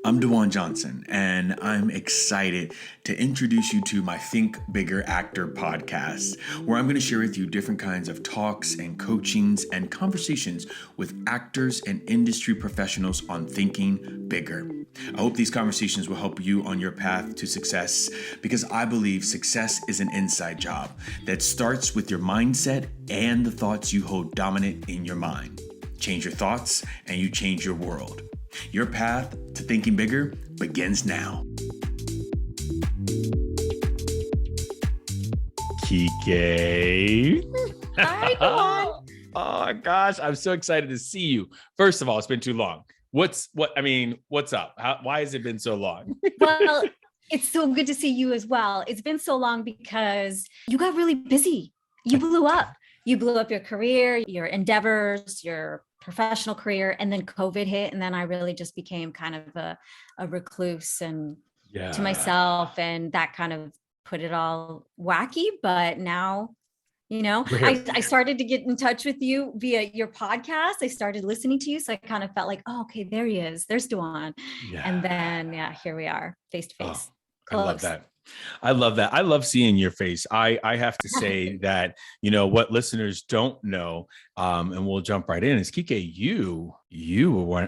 I'm DaJuan Johnson, and I'm excited to introduce you to my Think Bigger Actor podcast, where I'm going to share with you different kinds of talks and coachings and conversations with actors and industry professionals on thinking bigger. I hope these conversations will help you on your path to success, because I believe success is an inside job that starts with your mindset and the thoughts you hold dominant in your mind. Change your thoughts and you change your world. Your path to thinking bigger begins now. Kikey. Hi, DaJuan. Oh gosh, I'm so excited to see you. First of all, it's been too long. What's up? Why has it been so long? Well, it's so good to see you as well. It's been so long because you got really busy. You blew up. You blew up your career, your endeavors, your professional career, and then COVID hit, and then I really just became kind of a recluse and to myself, and that kind of put it all wacky. But now, I started to get in touch with you via your podcast. I started listening to you, so I kind of felt like, oh, okay, there he is. There's DaJuan. And then, here we are, face to face. I love that. I love that. I love seeing your face. I have to say that, what listeners don't know, and we'll jump right in, is Kikey, you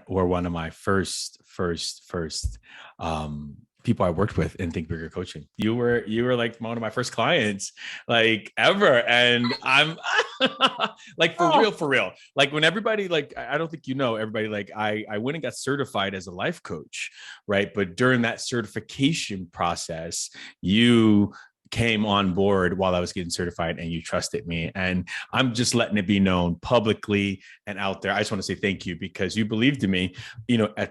were one of my first people I worked with in Think Bigger Coaching. You were like one of my first clients, like ever. And I'm like, for real. Like when everybody, like, I don't think everybody, like I went and got certified as a life coach, right? But during that certification process, you came on board while I was getting certified and you trusted me. And I'm just letting it be known publicly and out there. I just want to say thank you, because you believed in me,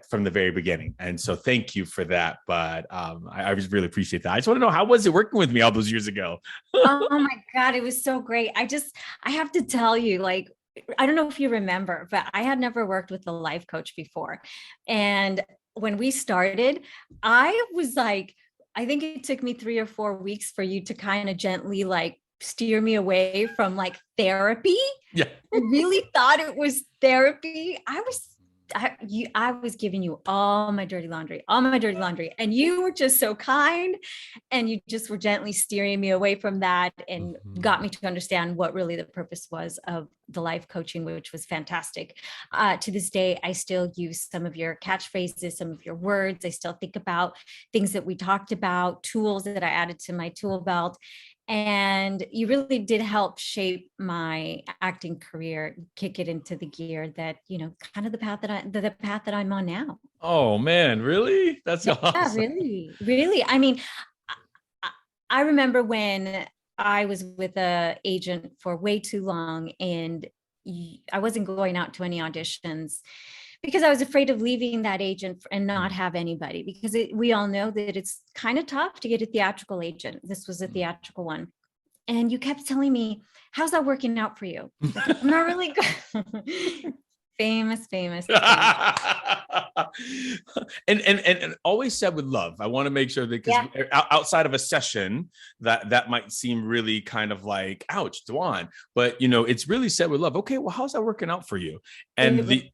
from the very beginning. And so thank you for that. But I just really appreciate that. I just want to know, how was it working with me all those years ago? Oh my God, it was so great. I have to tell you, like, I don't know if you remember, but I had never worked with a life coach before. And when we started, I was like, I think it took me 3 or 4 weeks for you to kind of gently like steer me away from like therapy. Yeah. I really thought it was therapy. I was giving you all my dirty laundry, and you were just so kind, and you just were gently steering me away from that and got me to understand what really the purpose was of the life coaching, which was fantastic. To this day, I still use some of your catchphrases, some of your words. I still think about things that we talked about, tools that I added to my tool belt. And you really did help shape my acting career, kick it into the gear that, kind of the path that I'm on now. Oh man, really? That's awesome. Yeah, really. I mean, I remember when I was with an agent for way too long, and I wasn't going out to any auditions because I was afraid of leaving that agent and not have anybody, because we all know that it's kind of tough to get a theatrical agent. This was a theatrical one. And you kept telling me, how's that working out for you? Like, I'm not really good. Famous. and always said with love. I want to make sure that, because outside of a session that might seem really kind of like, ouch, DaJuan, but it's really said with love. Okay, well, how's that working out for you? And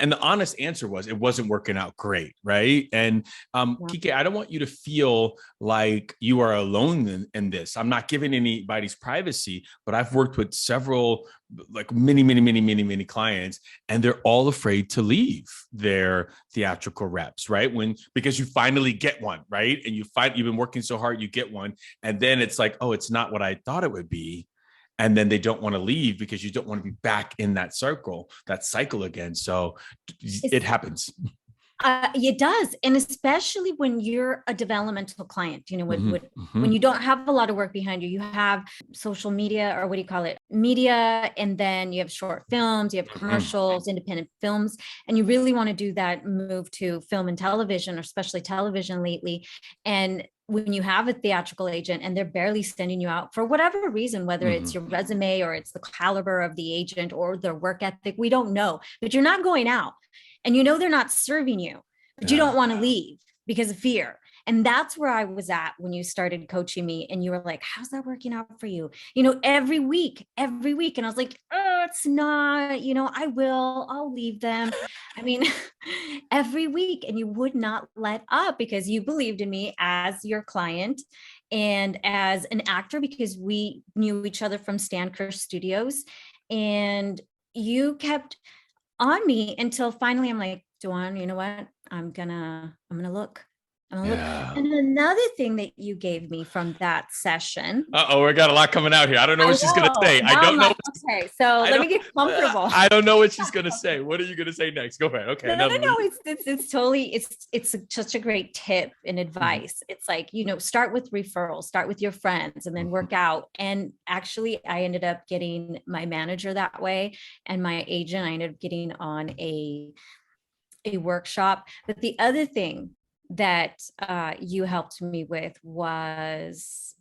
and the honest answer was, it wasn't working out great, right? And Kikey, I don't want you to feel like you are alone in this. I'm not giving anybody's privacy, but I've worked with several, like many clients, and they're all afraid to leave their theatrical reps, right? Because you finally get one, right? And you've been working so hard, you get one, and then it's like, oh, it's not what I thought it would be. And then they don't want to leave because you don't want to be back in that cycle again. So it happens. It does. And especially when you're a developmental client, when you don't have a lot of work behind you, you have social media, or what do you call it? Media. And then you have short films, you have commercials, independent films, and you really want to do that move to film and television, or especially television lately. And when you have a theatrical agent and they're barely sending you out for whatever reason, whether it's your resume or it's the caliber of the agent or their work ethic, we don't know, but you're not going out, and they're not serving you, but you don't want to leave because of fear. And that's where I was at when you started coaching me, and you were like, how's that working out for you? Every week. And I was like, oh, it's not, I'll leave them. I mean, every week, and you would not let up because you believed in me as your client and as an actor, because we knew each other from Stanker Studios, and you kept on me until finally I'm like, DaJuan, you know what? I'm gonna look. I'm gonna look. Yeah. And another thing that you gave me from that session. Uh-oh, we got a lot coming out here. I don't know what she's gonna say. Now I don't know. Okay, so let me get comfortable. I don't know what she's gonna say. What are you gonna say next? Go ahead. Okay. No. It's totally, it's such a great tip and advice. It's like, start with referrals, start with your friends, and then work out. And actually, I ended up getting my manager that way, and my agent. I ended up getting on a workshop. But the other thing that you helped me with was,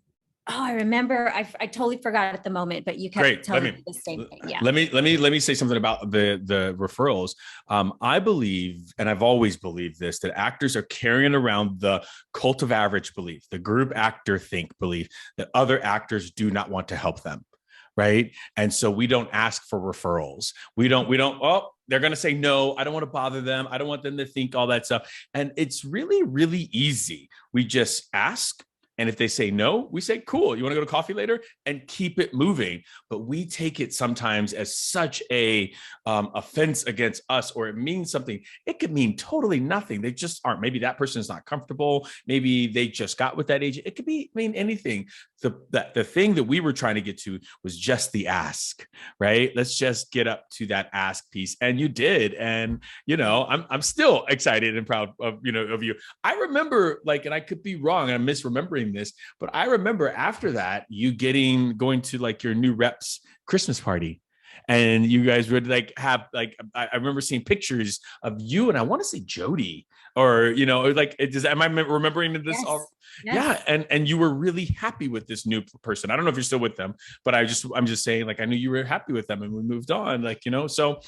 I remember, I totally forgot at the moment, but you kept telling me the same thing. Yeah. Let me say something about the referrals. I believe, and I've always believed this, that actors are carrying around the cult of average belief, the group actor think belief, that other actors do not want to help them. Right. And so we don't ask for referrals. We don't, oh, they're going to say no. I don't want to bother them. I don't want them to think all that stuff. And it's really, really easy. We just ask. And if they say no, we say, cool, you want to go to coffee later, and keep it moving. But we take it sometimes as such a offense against us, or it means something. It could mean totally nothing. They just aren't. Maybe that person is not comfortable. Maybe they just got with that agent. It could mean anything. The thing that we were trying to get to was just the ask, right? Let's just get up to that ask piece. And you did. And, I'm still excited and proud of you. I remember, and I could be wrong, I'm misremembering this, but I remember after that, you going to your new reps Christmas party. And you guys would have I remember seeing pictures of you, and I want to say Jody, or am I remembering this? Yes. All? Yes. Yeah, and you were really happy with this new person. I don't know if you're still with them, but I'm just saying, I knew you were happy with them, and we moved on, so.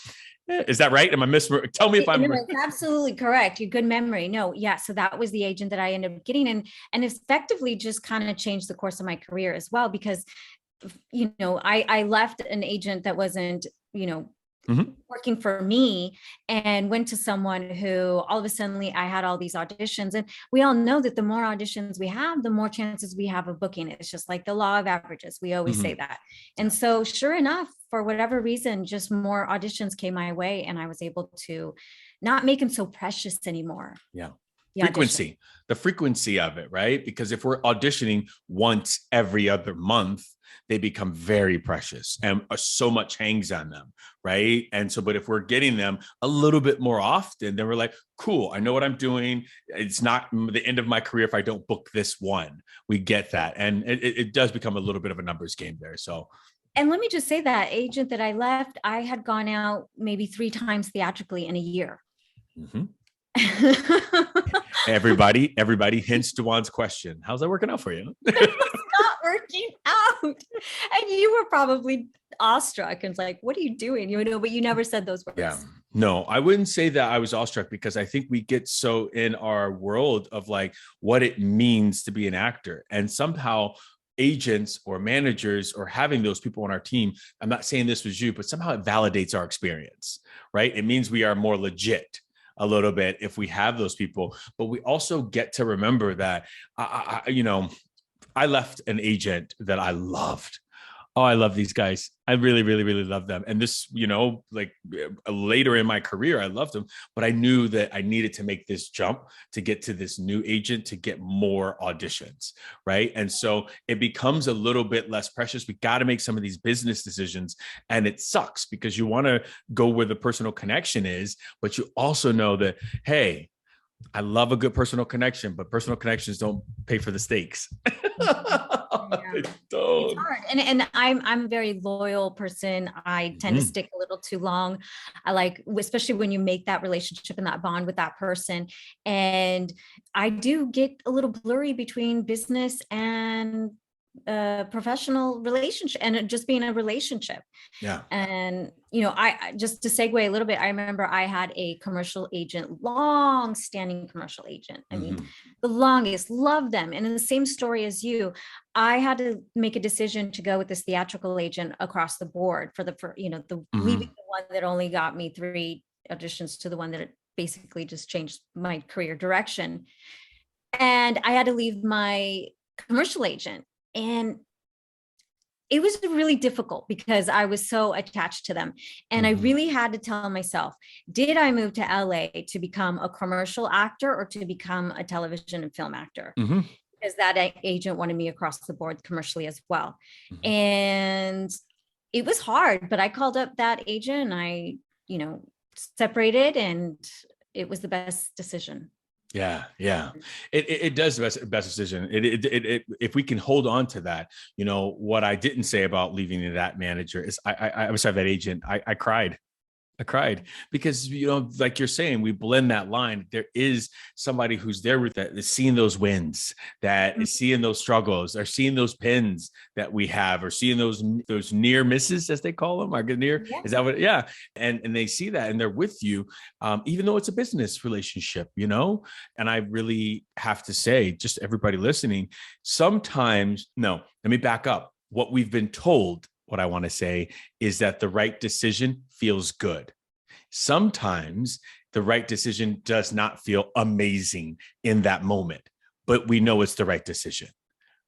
Is that right? Am I tell me if I'm it's absolutely correct. Your good memory. No, yeah. So that was the agent that I ended up getting, and effectively just kind of changed the course of my career as well, because I left an agent that wasn't working for me, and went to someone who all of a sudden I had all these auditions, and we all know that the more auditions we have, the more chances we have of booking. It's just like the law of averages. We always say that. And so sure enough, for whatever reason, just more auditions came my way, and I was able to not make them so precious anymore. Yeah. The frequency of it, right? Because if we're auditioning once every other month, they become very precious, and so much hangs on them, right? And so, but if we're getting them a little bit more often, then we're like, cool, I know what I'm doing. It's not the end of my career if I don't book this one. We get that. And it does become a little bit of a numbers game there. So. And let me just say, that agent that I left, I had gone out maybe 3 times theatrically in a year. Mm-hmm. Everybody, hence DaJuan's question. How's that working out for you? It's not working out. And you were probably awestruck and like, what are you doing? But you never said those words. Yeah. No, I wouldn't say that I was awestruck, because I think we get so in our world of what it means to be an actor, and somehow agents or managers or having those people on our team, I'm not saying this was you, but somehow it validates our experience, right? It means we are more legit a little bit if we have those people. But we also get to remember that I left an agent that I loved. Oh, I love these guys. I really, really, really love them. And this, later in my career, I loved them, but I knew that I needed to make this jump to get to this new agent to get more auditions, right? And so it becomes a little bit less precious. We got to make some of these business decisions, and it sucks because you want to go where the personal connection is, but you also know that, hey, I love a good personal connection, but personal connections don't pay for the steaks. Yeah. It's hard. And I'm a very loyal person. I tend to stick a little too long. I like, especially when you make that relationship and that bond with that person. And I do get a little blurry between business and professional relationship, and just being a relationship. Yeah. And I just to segue a little bit, I remember I had a commercial agent, long standing commercial agent. I mean, the longest, loved them. And in the same story as you, I had to make a decision to go with this theatrical agent across the board leaving the one that only got me 3 auditions to the one that basically just changed my career direction. And I had to leave my commercial agent. And it was really difficult because I was so attached to them. And I really had to tell myself, did I move to LA to become a commercial actor or to become a television and film actor? Because that agent wanted me across the board commercially as well. And it was hard, but I called up that agent and I, separated, and it was the best decision. Yeah. It does the best decision. If we can hold on to that, what I didn't say about leaving that manager is I was that agent. I cried. Because, like you're saying, we blend that line. There is somebody who's there with that, is seeing those wins, that is seeing those struggles, or seeing those pins that we have, or seeing those near misses, as they call them. Is that what? Yeah. And they see that and they're with you, even though it's a business relationship, and I really have to say, just everybody listening, sometimes, no, let me back up. What we've been told, what I want to say is that the right decision feels good. Sometimes the right decision does not feel amazing in that moment, but we know it's the right decision,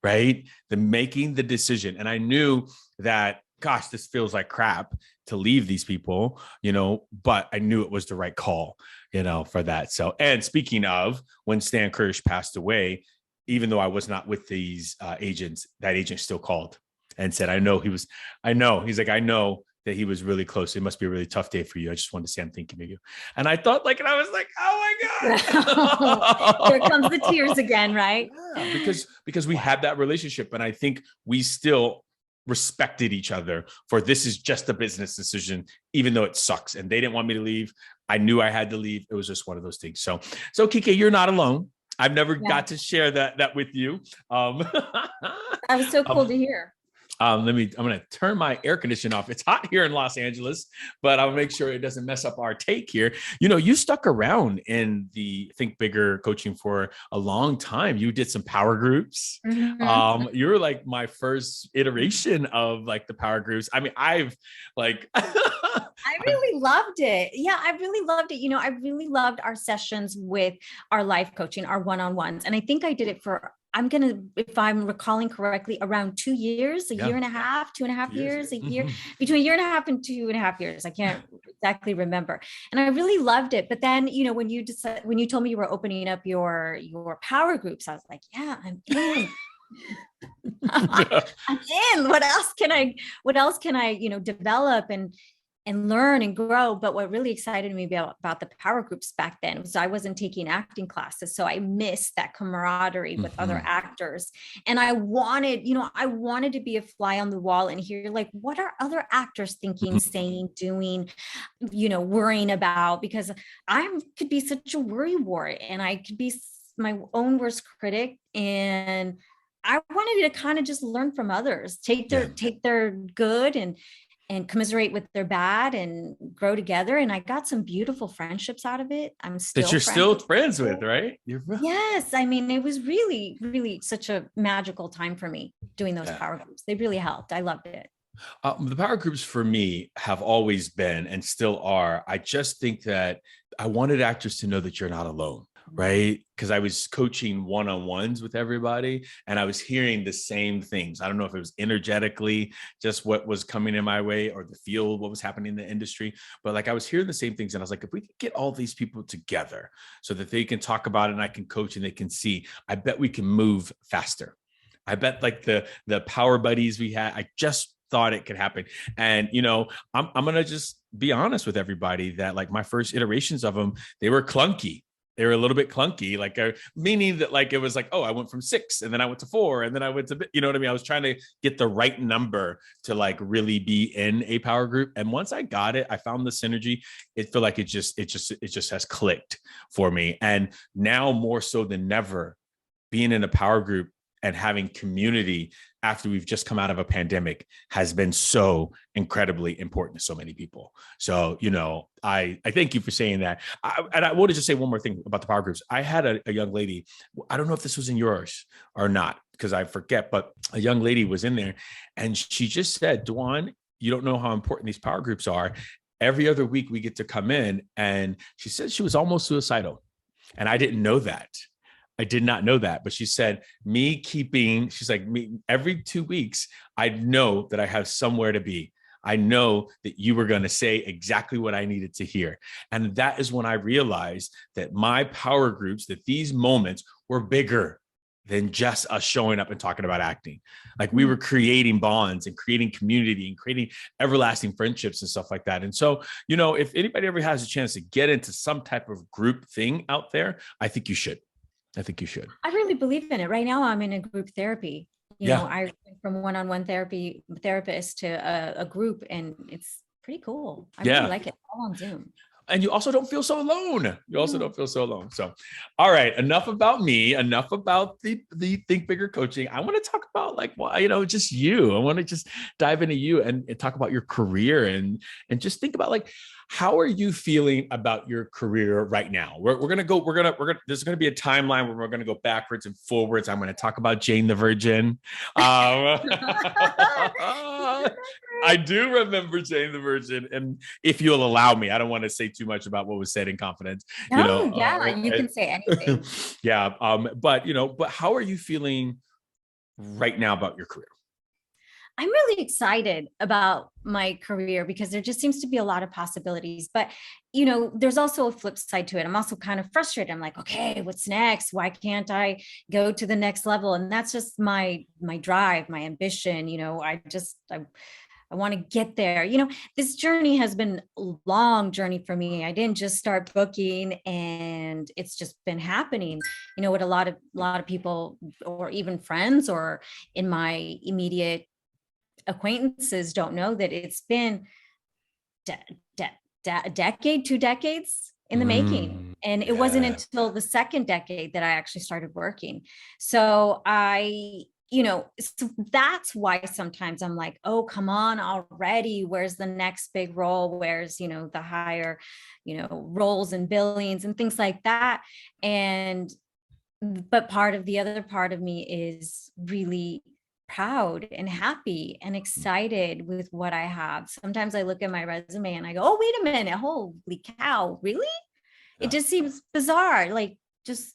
right? Making the decision. And I knew that, gosh, this feels like crap to leave these people, but I knew it was the right call, for that. So, and speaking of, when Stan Kirsch passed away, even though I was not with these agents, that agent still called and said, I know. He's like, I know that he was really close. It must be a really tough day for you. I just wanted to say I'm thinking of you. And I thought and I was like, oh my God. Here comes the tears again, right? Yeah, because we had that relationship. And I think we still respected each other for, this is just a business decision, even though it sucks. And they didn't want me to leave. I knew I had to leave. It was just one of those things. So Kikey, you're not alone. I've never got to share that with you. That was so cool to hear. I'm going to turn my air conditioning off. It's hot here in Los Angeles, but I'll make sure it doesn't mess up our take here. You stuck around in the Think Bigger coaching for a long time. You did some power groups. You were like my first iteration of like the power groups. I mean, I really loved it. Yeah, I really loved it. I really loved our sessions with our life coaching, our one-on-ones. And I think I did it for, if I'm recalling correctly, around 2 years, a year and a half, 2.5 years, a year, between a year and a half and 2.5 years. I can't exactly remember. And I really loved it. But then, when you told me you were opening up your power groups, I was like, yeah, I'm in. I'm in. What else can I, develop and learn and grow? But what really excited me about the power groups back then was I wasn't taking acting classes. So I missed that camaraderie with other actors. And I wanted to be a fly on the wall and hear, like, what are other actors thinking, saying, doing, worrying about? Because I could be such a worrywart and I could be my own worst critic. And I wanted to kind of just learn from others, take their good and commiserate with their bad and grow together. And I got some beautiful friendships out of it. I'm still that you're still friends with, right? Yes. I mean, it was really, really such a magical time for me doing those power groups. They really helped. I loved it. The power groups for me have always been and still are. I just think that I wanted actors to know that you're not alone. Right? Because I was coaching one-on-ones with everybody and I was hearing the same things. I don't know if it was energetically just what was coming in my way or the field, what was happening in the industry, but like I was hearing the same things. And I was like, if we could get all these people together so that they can talk about it and I can coach and they can see, I bet we can move faster. I bet like the power buddies we had, I just thought it could happen. And, I'm going to just be honest with everybody that like my first iterations of them, they were clunky. They were a little bit clunky, meaning that like, it was like, oh, I went from 6 and then I went to 4 and then I went to, you know what I mean? I was trying to get the right number to like really be in a power group. And once I got it, I found the synergy. It felt like it just has clicked for me. And now more so than never, being in a power group and having community after we've just come out of a pandemic has been so incredibly important to so many people. So, I thank you for saying that. And I want to just say one more thing about the power groups. I had a young lady, I don't know if this was in yours or not, because I forget, but a young lady was in there and she just said, DaJuan, you don't know how important these power groups are. every other week we get to come in, and she said she was almost suicidal. And I didn't know that. I did not know that, but she said she's like, me every 2 weeks, I know that I have somewhere to be. I know that you were going to say exactly what I needed to hear. And that is when I realized that my power groups, that these moments were bigger than just us showing up and talking about acting. Like we were creating bonds and creating community and creating everlasting friendships and stuff like that. And so, you know, if anybody ever has a chance to get into some type of group thing out there, I think you should. I think you should. I really believe in it. Right now, I'm in a group therapy. You know, I went from one-on-one therapist to a group, and it's pretty cool. I really like it, all on Zoom. And you also don't feel so alone. You also don't feel so alone. So, all right, enough about me, enough about the Think Bigger coaching. I want to talk about, like, well, you know, just you. I want to just dive into you and talk about your career and just think about, like, how are you feeling about your career right now? We're gonna there's gonna be a timeline where we're gonna go backwards and forwards. I'm gonna talk about Jane the Virgin. I do remember Jane the Virgin, and if you'll allow me, I don't want to say too much about what was said in confidence. No, you know, you can say anything. But you know, but how are you feeling right now about your career? I'm really excited about my career because there just seems to be a lot of possibilities. But, you know, there's also a flip side to it. I'm also kind of frustrated. I'm like, okay, what's next? Why can't I go to the next level? And that's just my drive, my ambition. You know, I want to get there. You know, this journey has been a long journey for me. I didn't just start booking and it's just been happening. You know, what a lot of people, or even friends, or in my immediate acquaintances, don't know that it's been a decade, 2 decades in the making. And it wasn't until the second decade that I actually started working. So you know, so that's why sometimes I'm like, oh, come on already. Where's the next big role? Where's, you know, the higher, you know, roles and billings and things like that. But the other part of me is really proud and happy and excited with what I have. Sometimes I look at my resume and I go, oh, wait a minute. Holy cow. Really? Yeah. It just seems bizarre. Like, just,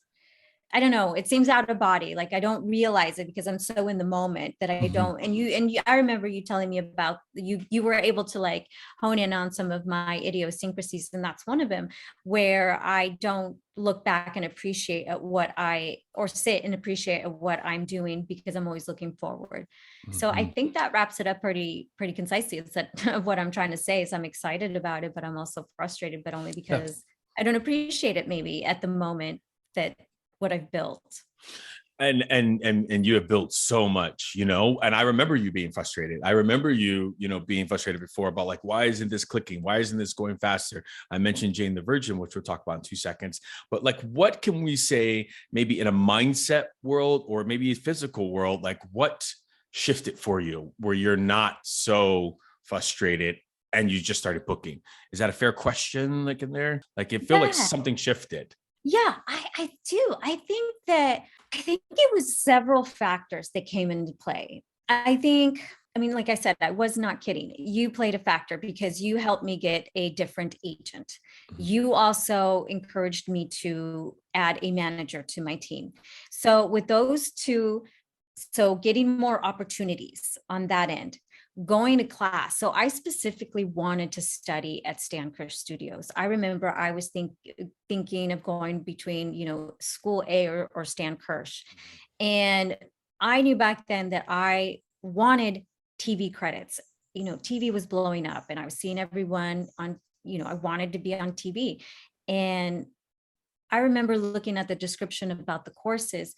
I don't know. It seems out of body. Like I don't realize it because I'm so in the moment that I don't. And you, I remember you telling me about you were able to like hone in on some of my idiosyncrasies. And that's one of them, where I don't look back and appreciate at sit and appreciate at what I'm doing because I'm always looking forward. So I think that wraps it up pretty concisely. It's that what I'm trying to say is I'm excited about it, but I'm also frustrated, but only because I don't appreciate it maybe at the moment that what I've built. And you have built so much, you know, and I remember you being frustrated. I remember you know, being frustrated before about like, why isn't this clicking? Why isn't this going faster? I mentioned Jane the Virgin, which we'll talk about in 2 seconds, but like, what can we say maybe in a mindset world or maybe a physical world, like what shifted for you where you're not so frustrated and you just started booking? Is that a fair question? Like in there, like it felt like something shifted. Yeah, I do. I think it was several factors that came into play. I mean, like I said, I was not kidding. You played a factor because you helped me get a different agent. You also encouraged me to add a manager to my team. So with those two, so getting more opportunities on that end, going to class. So I specifically wanted to study at Stan Kirsch Studios. I remember I was thinking of going between, you know, School A or Stan Kirsch. And I knew back then that I wanted TV credits. You know, TV was blowing up and I was seeing everyone on, you know, I wanted to be on TV. And I remember looking at the description about the courses.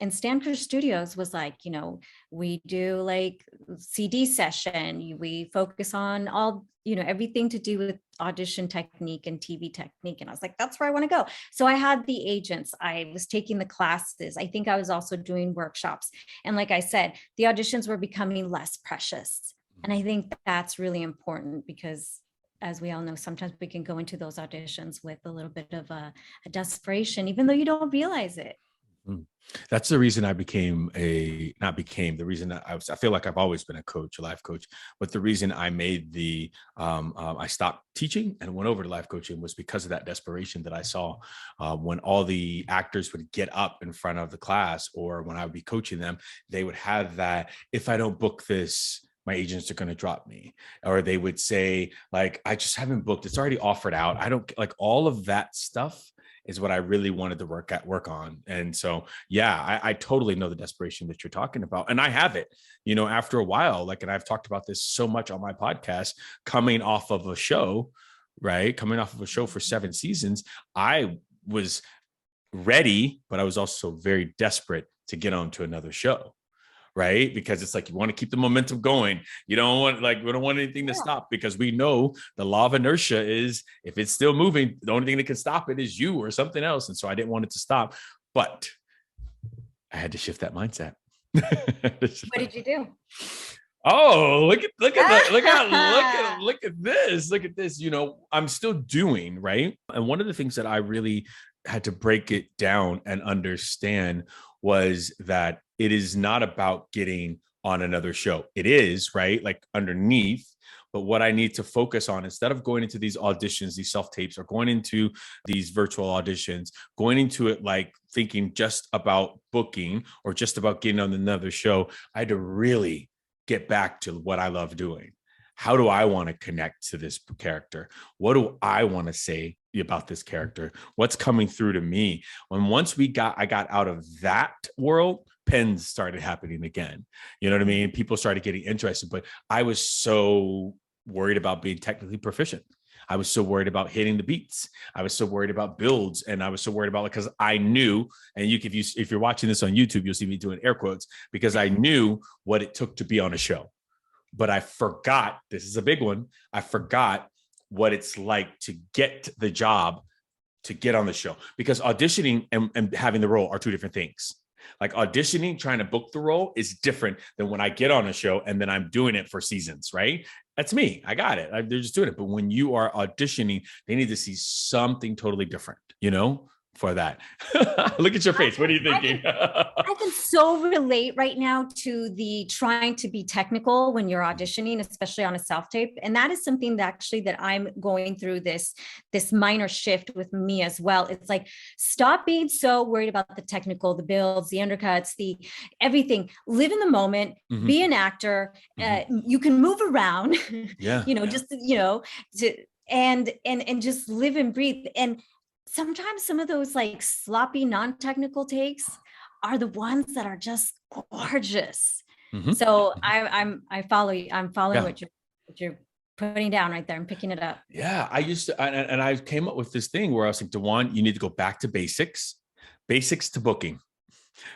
And Stan Kirsch Studios was like, you know, we do like CD session. We focus on all, you know, everything to do with audition technique and TV technique. And I was like, that's where I want to go. So I had the agents. I was taking the classes. I think I was also doing workshops. And like I said, the auditions were becoming less precious. And I think that's really important because, as we all know, sometimes we can go into those auditions with a little bit of a desperation, even though you don't realize it. Mm. That's the reason I became the reason that I feel like I've always been a coach, a life coach, but the reason I made I stopped teaching and went over to life coaching was because of that desperation that I saw when all the actors would get up in front of the class, or when I would be coaching them, they would have that, if I don't book this, my agents are going to drop me, or they would say like, I just haven't booked, it's already offered out. I don't like all of that stuff is what I really wanted to work on. And so, yeah, I totally know the desperation that you're talking about. And I have it, after a while, like, and I've talked about this so much on my podcast, coming off of a show, right? Coming off of a show for 7 seasons, I was ready, but I was also very desperate to get on to another show. Right. Because it's like, you want to keep the momentum going. You don't want, like, we don't want anything to stop, because we know the law of inertia is, if it's still moving, the only thing that can stop it is you or something else. And so I didn't want it to stop, but I had to shift that mindset. What did you do? Oh, look at this. I'm still doing, right. And one of the things that I really had to break it down and understand was that it is not about getting on another show. It is, right, like, underneath. But what I need to focus on, instead of going into these auditions, these self-tapes, or going into these virtual auditions, going into it like thinking just about booking or just about getting on another show, I had to really get back to what I love doing. How do I want to connect to this character? What do I want to say about this character? What's coming through to me? Once I got out of that world, pens started happening again. You know what I mean? People started getting interested, but I was so worried about being technically proficient. I was so worried about hitting the beats. I was so worried about builds. And I was so worried about it because I knew, and if you're watching this on YouTube, you'll see me doing air quotes, because I knew what it took to be on a show. But I forgot, this is a big one, I forgot what it's like to get the job, to get on the show. Because auditioning and having the role are two different things. Like, auditioning, trying to book the role, is different than when I get on a show and then I'm doing it for seasons, right? That's me. I got it. They're just doing it. But when you are auditioning, they need to see something totally different, for that. Look at your face. What are you thinking? I can so relate right now to the trying to be technical when you're auditioning, especially on a self-tape. And that is something that I'm going through this minor shift with me as well. It's like, stop being so worried about the technical, the builds, the undercuts, the everything. Live in the moment, be an actor. You can move around, and just live and breathe. And sometimes some of those like sloppy, non-technical takes are the ones that are just gorgeous. So I follow you. I'm following what you're putting down right there. I'm picking it up. Yeah, I used to, and I came up with this thing where I was like, DaJuan, you need to go back to basics to booking.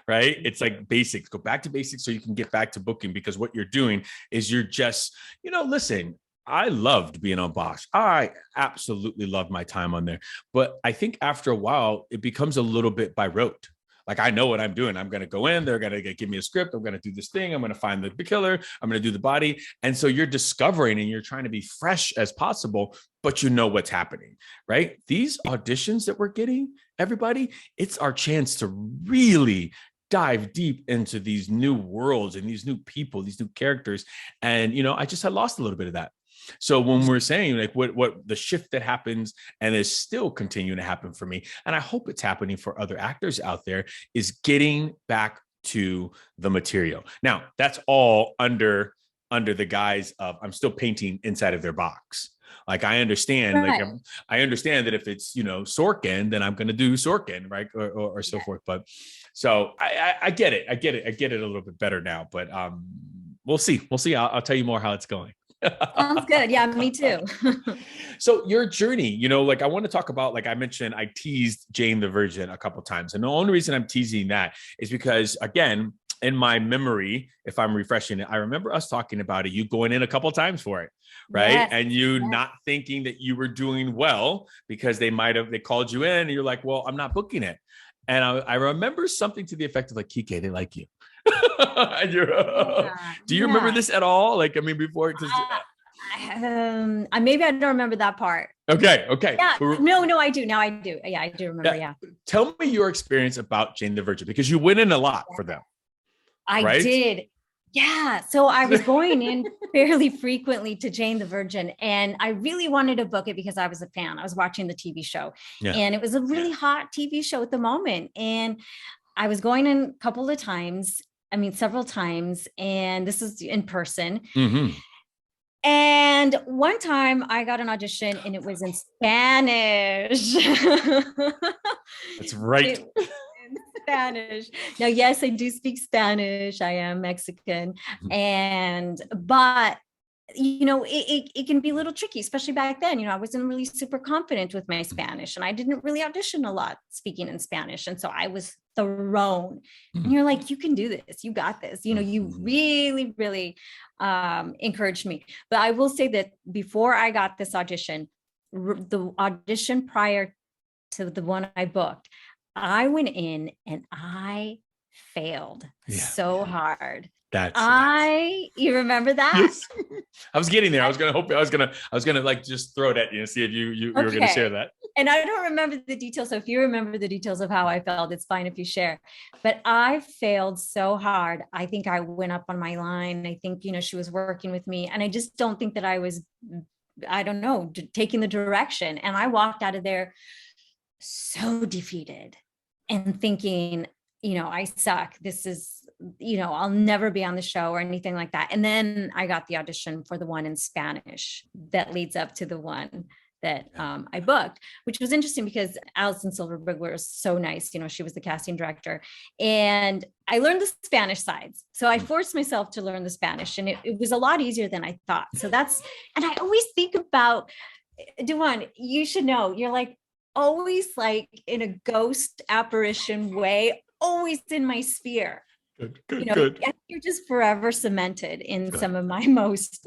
Right? It's like basics. Go back to basics so you can get back to booking, because what you're doing is you're just, listen, I loved being on Bosch. I absolutely loved my time on there. But I think after a while, it becomes a little bit by rote. Like, I know what I'm doing. I'm going to go in, they're going to give me a script. I'm going to do this thing. I'm going to find the killer. I'm going to do the body. And so you're discovering and you're trying to be fresh as possible, but you know what's happening, right? These auditions that we're getting, everybody, it's our chance to really dive deep into these new worlds and these new people, these new characters. And, I just had lost a little bit of that. So when we're saying like what the shift that happens and is still continuing to happen for me, and I hope it's happening for other actors out there, is getting back to the material. Now, that's all under the guise of I'm still painting inside of their box. Like, I understand, right. Like, I understand that if it's, Sorkin, then I'm going to do Sorkin, right. Or so forth. But so I get it. I get it a little bit better now, but we'll see. I'll tell you more how it's going. Sounds good. Yeah, me too. So your journey, like, I want to talk about, like I mentioned, I teased Jane the Virgin a couple of times. And the only reason I'm teasing that is because, again, in my memory, if I'm refreshing it, I remember us talking about it, you going in a couple of times for it, right? Yes. And you not thinking that you were doing well because they called you in and you're like, well, I'm not booking it. And I remember something to the effect of like, Kikey, they like you. Do you remember this at all? Like, I mean, before, because Maybe I don't remember that part. Okay. Yeah. No, I do. Now I do. Yeah, I do remember. Yeah. Tell me your experience about Jane the Virgin, because you went in a lot for them. I did. Yeah. So I was going in fairly frequently to Jane the Virgin, and I really wanted to book it because I was a fan. I was watching the TV show, and it was a really hot TV show at the moment. And I was going in a couple of times. I mean, several times, and this is in person. Mm-hmm. And one time I got an audition and it was in Spanish. That's right. Spanish. Now, yes, I do speak Spanish. I am Mexican. But it can be a little tricky, especially back then. I wasn't really super confident with my Spanish, and I didn't really audition a lot speaking in Spanish. And so I was thrown. And you're like, you can do this. You got this. You really, really encouraged me. But I will say that before I got this audition, the audition prior to the one I booked, I went in and I failed so hard. You remember that? Yes. I was getting there. I was gonna like just throw it at you and see if you were gonna share that. And I don't remember the details. So if you remember the details of how I felt, it's fine if you share. But I failed so hard. I think I went up on my line. I think, she was working with me. And I just don't think that I was, I don't know, taking the direction. And I walked out of there so defeated and thinking, I suck. This is, I'll never be on the show or anything like that. And then I got the audition for the one in Spanish that leads up to the one that I booked, which was interesting because Alison Silverberg was so nice. She was the casting director, and I learned the Spanish sides. So I forced myself to learn the Spanish, and it was a lot easier than I thought. So and I always think about, DaJuan, you should know, you're like always like in a ghost apparition way, always in my sphere. Good. You're just forever cemented in some of my most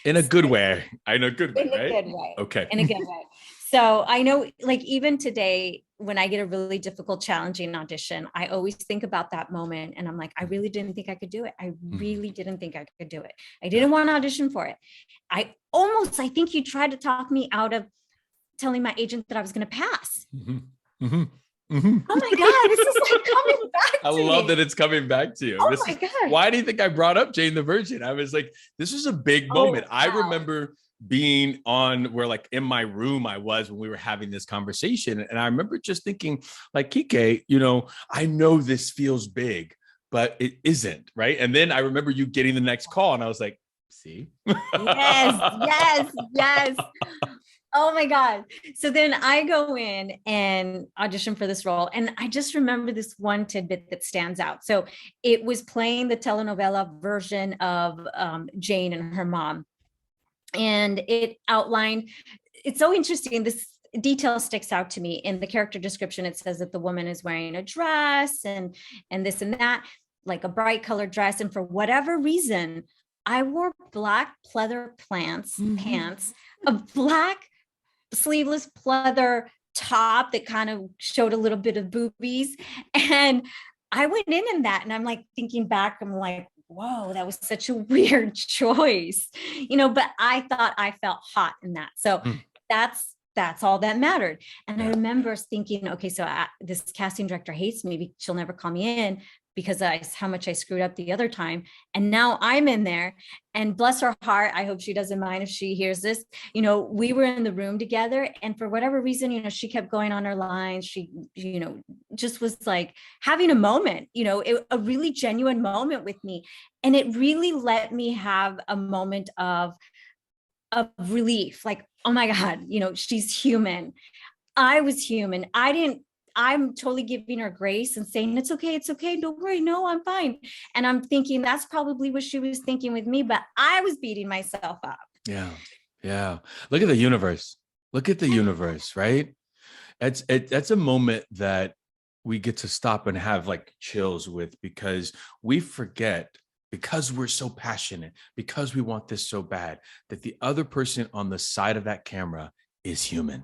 in a good way. In a good way, right? Good way. Okay. In a good way. So I know, even today, when I get a really difficult, challenging audition, I always think about that moment, and I'm like, I really didn't think I could do it. I really didn't think I could do it. I didn't want to audition for it. I think you tried to talk me out of telling my agent that I was going to pass. Oh my God, this is like coming back to me. I love that it's coming back to you. My God. Why do you think I brought up Jane the Virgin? I was like, this is a big moment. Wow. I remember being on where in my room I was when we were having this conversation. And I remember just thinking Kikey, I know this feels big, but it isn't, right? And then I remember you getting the next call and I was like, see? Yes. Oh my God. So then I go in and audition for this role. And I just remember this one tidbit that stands out. So it was playing the telenovela version of Jane and her mom. And it outlined, it's so interesting. This detail sticks out to me. In the character description, it says that the woman is wearing a dress and this and that, like a bright colored dress. And for whatever reason, I wore black pleather pants, a black sleeveless pleather top that kind of showed a little bit of boobies. And I went in that, and I'm like thinking back, I'm like, whoa, that was such a weird choice, but I thought I felt hot in that. So that's all that mattered. And I remember thinking, okay, so this casting director hates me. She'll never call me in because how much I screwed up the other time. And now I'm in there, and bless her heart, I hope she doesn't mind if she hears this. We were in the room together, and for whatever reason, she kept going on her lines. She, just was like having a moment, a really genuine moment with me. And it really let me have a moment of relief. Like, oh my God, she's human. I was human. I'm totally giving her grace and saying, it's okay. Don't worry. No, I'm fine. And I'm thinking that's probably what she was thinking with me, but I was beating myself up. Yeah. Look at the universe. Right? That's a moment that we get to stop and have chills with, because we forget, because we're so passionate, because we want this so bad, that the other person on the side of that camera is human.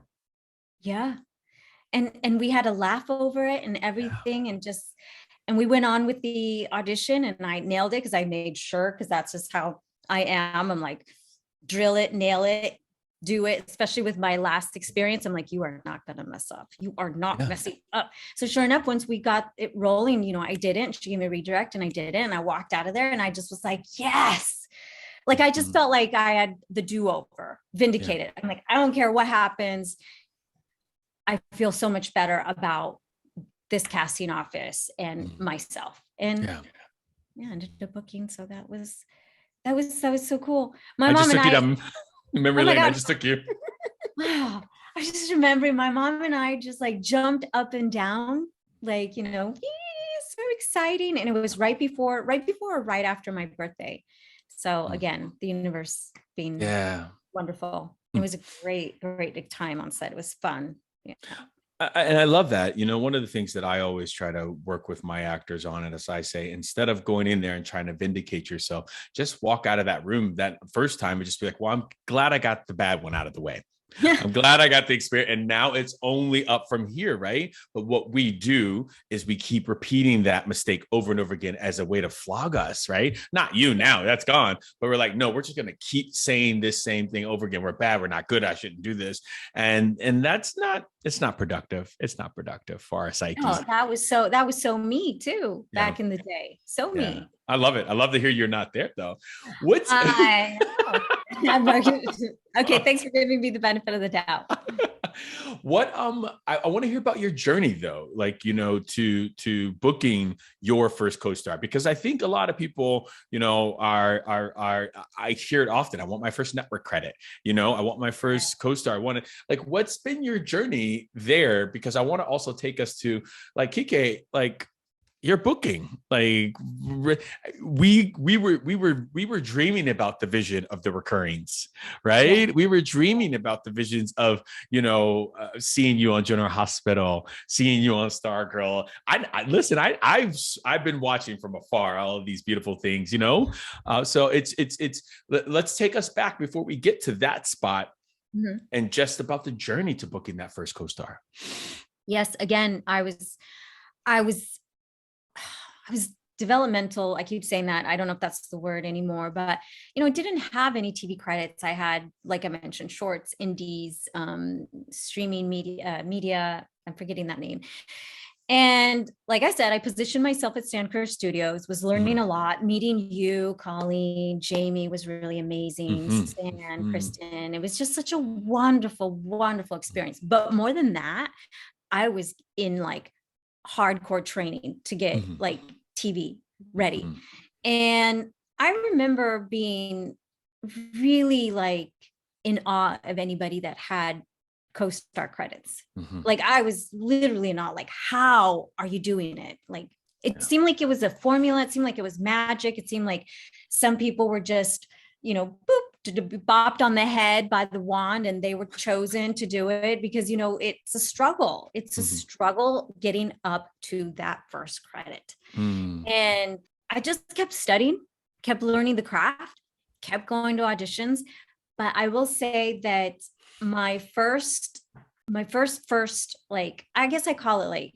Yeah. And we had a laugh over it and everything. And we went on with the audition, and I nailed it because I made sure, because that's just how I am. I'm like, drill it, nail it, do it, especially with my last experience. I'm like, you are not going to mess up. You are not messing up. So sure enough, once we got it rolling, you know, I didn't. She gave me a redirect and I did it. And I walked out of there and I just was like, yes. Like, I just felt like I had the do-over, vindicated. I'm like, I don't care what happens. I feel so much better about this casting office and myself. And I ended up booking. So that was so cool. My mom and I, memory lane. I just took you. Wow. I just remembering my mom and I just like jumped up and down, like, you know, so exciting. And it was right before or right after my birthday. So again, the universe being wonderful. It was a great time on set. It was fun. Yeah. And I love that. You know, one of the things that I always try to work with my actors on, and as I say, instead of going in there and trying to vindicate yourself, just walk out of that room that first time and just be like, well, I'm glad I got the bad one out of the way. I'm glad I got the experience. And now it's only up from here, right? But what we do is we keep repeating that mistake over and over again as a way to flog us, right? Not you now, that's gone. But we're like, no, we're just going to keep saying this same thing over again. We're bad. We're not good. I shouldn't do this. And it's not productive. It's not productive for our psyche. No, that was so me too, back in the day. So me. I love it. I love to hear you're not there though. I know. Okay, thanks for giving me the benefit of the doubt. I want to hear about your journey though, like, you know, to booking your first co-star, because I think a lot of people, you know, I hear it often. I want my first network credit, you know, I want my first co-star. I want to, like, what's been your journey there? Because I want to also take us to, like, Kikey, like, your booking, like we were dreaming about the vision of the recurrings, right? We were dreaming about the visions of, you know, seeing you on General Hospital, seeing you on Stargirl. Listen, I've been watching from afar all of these beautiful things, you know. So let's take us back before we get to that spot, and just about the journey to booking that first co-star. Yes, again, I was developmental. I keep saying that. I don't know if that's the word anymore, but, you know, I didn't have any TV credits. I had, like I mentioned, shorts, indies, streaming media. I'm forgetting that name. And like I said, I positioned myself at Stargirl Studios, was learning a lot, meeting you, Colleen, Jamie was really amazing, Stan, Kristen. It was just such a wonderful, wonderful experience. But more than that, I was in like hardcore training to get like TV ready. And I remember being really like in awe of anybody that had co-star credits. Like, I was literally in awe, like, how are you doing it? Like, it seemed like it was a formula. It seemed like it was magic. It seemed like some people were just, you know, bopped on the head by the wand and they were chosen to do it, because, you know, it's a struggle. It's a struggle getting up to that first credit. And I just kept studying, kept learning the craft, kept going to auditions. But I will say that my first, like, I guess I call it like,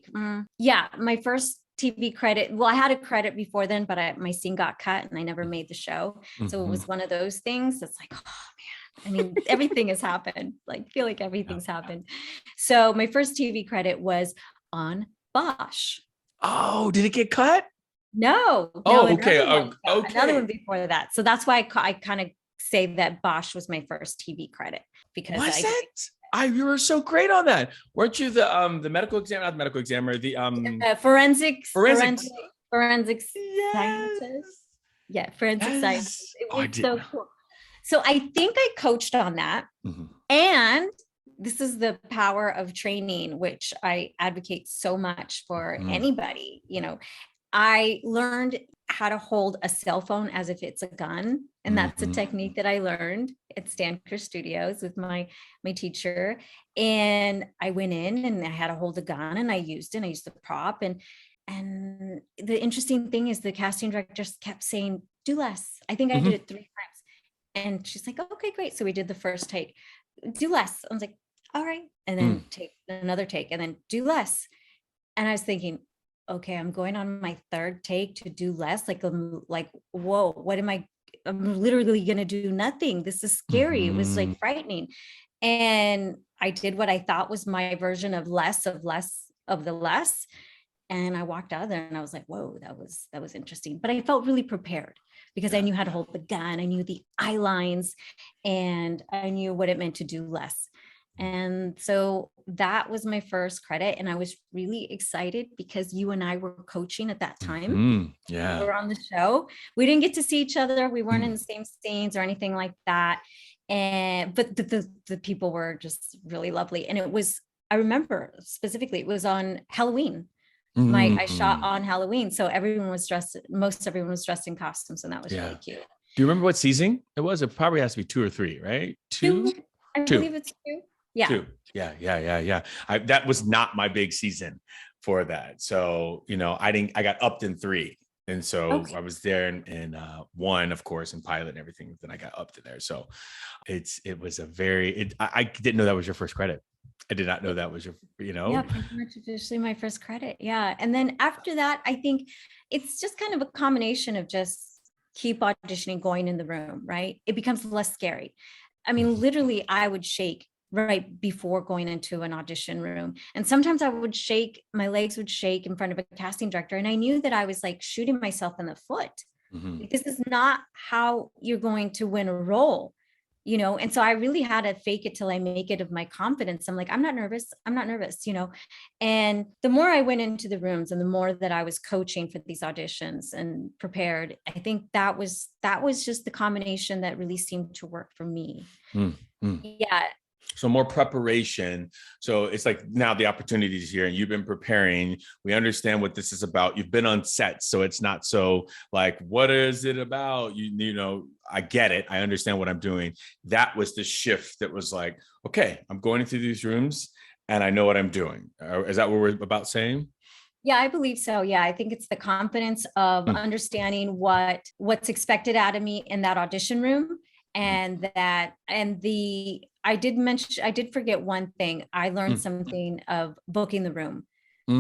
my first TV credit. Well, I had a credit before then, but my scene got cut and I never made the show. So it was one of those things that's like, oh man, I mean, everything has happened. Like, I feel like everything's happened. So my first TV credit was on Bosch. Oh, did it get cut? No. Oh, okay. Another one before that. So that's why I kind of say that Bosch was my first TV credit, because you were so great on that. Weren't you the medical examiner, not the medical examiner, the forensics yes. sciences. Yeah, forensic science. It was so cool. So I think I coached on that. And this is the power of training, which I advocate so much for anybody. You know, I learned how to hold a cell phone as if it's a gun. And that's a technique that I learned at Stargirl Studios with my teacher. And I went in and I had to hold a gun and I used the prop. And the interesting thing is the casting director just kept saying, do less. I think I did it 3 times. And she's like, okay, great. So we did the first take, do less. I was like, all right. And then take another take and then do less. And I was thinking, okay, I'm going on my 3rd take to do less. Like, whoa, what am I I'm literally going to do nothing. This is scary. It was like frightening. And I did what I thought was my version of less of the less. And I walked out of there and I was like, whoa, that was interesting. But I felt really prepared because I knew how to hold the gun. I knew the eye lines and I knew what it meant to do less. And so that was my first credit. And I was really excited because you and I were coaching at that time. Yeah. We were on the show. We didn't get to see each other. We weren't in the same scenes or anything like that. But the people were just really lovely. And I remember specifically, it was on Halloween. I shot on Halloween. So most everyone was dressed in costumes. And that was really cute. Do you remember what season it was? It probably has to be 2 or 3, right? Two. I believe it's 2. Yeah. 2. Yeah. That was not my big season for that. So, I got upped in 3. And so I was there in 1, of course, in pilot and everything. Then I got up to there. So it was I didn't know that was your first credit. I did not know that was your. Yeah, pretty much officially my first credit. Yeah. And then after that, I think it's just kind of a combination of just keep auditioning, going in the room, right? It becomes less scary. I mean, literally, I would shake right before going into an audition room. And sometimes my legs would shake in front of a casting director. And I knew that I was like shooting myself in the foot. This is not how you're going to win a role, And so I really had to fake it till I make it of my confidence. I'm like, I'm not nervous, And the more I went into the rooms and the more that I was coaching for these auditions and prepared, I think that was just the combination that really seemed to work for me. Yeah. So more preparation. So it's like now the opportunity is here and you've been preparing. We understand what this is about. You've been on set. So it's not so like, what is it about? I get it. I understand what I'm doing. That was the shift that was like, okay, I'm going into these rooms and I know what I'm doing. Is that what we're about saying? Yeah, I believe so. Yeah, I think it's the confidence of understanding what's expected out of me in that audition room. I did forget one thing. I learned something of booking the room.